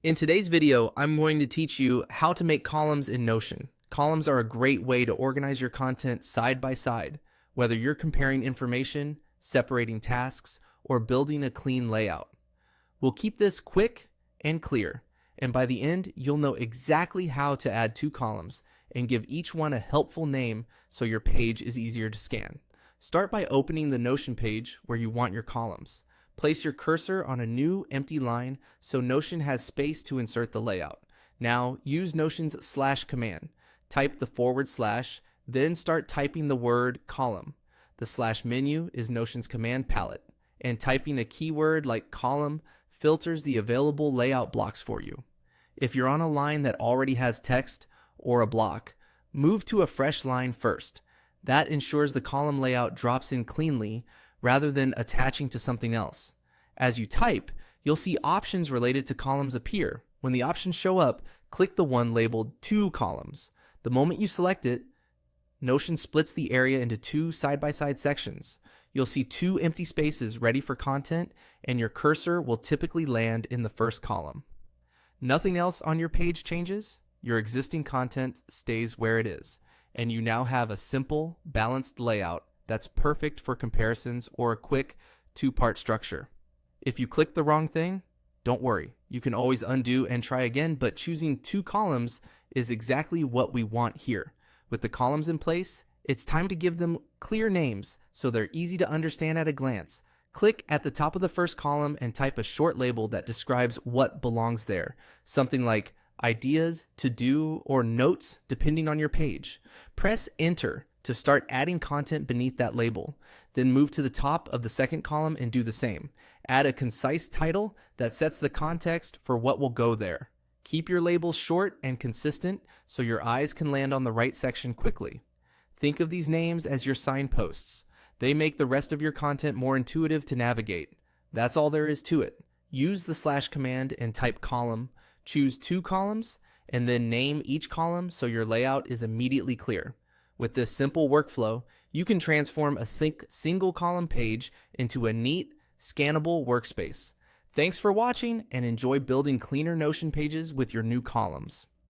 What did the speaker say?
In today's video, I'm going to teach you how to make columns in Notion. Columns are a great way to organize your content side by side, whether you're comparing information, separating tasks, or building a clean layout. We'll keep this quick and clear, and by the end, you'll know exactly how to add two columns and give each one a helpful name so your page is easier to scan. Start by opening the Notion page where you want your columns. Place your cursor on a new empty line so Notion has space to insert the layout. Now use Notion's / command. Type the /, then start typing the word column. The / menu is Notion's command palette, and typing a keyword like column filters the available layout blocks for you. If you're on a line that already has text or a block, move to a fresh line first. That ensures the column layout drops in cleanly rather than attaching to something else. As you type, you'll see options related to columns appear. When the options show up, click the one labeled Two Columns. The moment you select it, Notion splits the area into two side-by-side sections. You'll see two empty spaces ready for content, and your cursor will typically land in the first column. Nothing else on your page changes. Your existing content stays where it is, and you now have a simple, balanced layout that's perfect for comparisons or a quick two-part structure. If you click the wrong thing, don't worry. You can always undo and try again, but choosing two columns is exactly what we want here. With the columns in place, it's time to give them clear names so they're easy to understand at a glance. Click at the top of the first column and type a short label that describes what belongs there. Something like ideas, to do, or notes depending on your page. Press enter to start adding content beneath that label. Then move to the top of the second column and do the same. Add a concise title that sets the context for what will go there. Keep your labels short and consistent so your eyes can land on the right section quickly. Think of these names as your signposts. They make the rest of your content more intuitive to navigate. That's all there is to it. Use the / command and type column. Choose two columns, and then name each column so your layout is immediately clear. With this simple workflow, you can transform a single column page into a neat, scannable workspace. Thanks for watching, and enjoy building cleaner Notion pages with your new columns.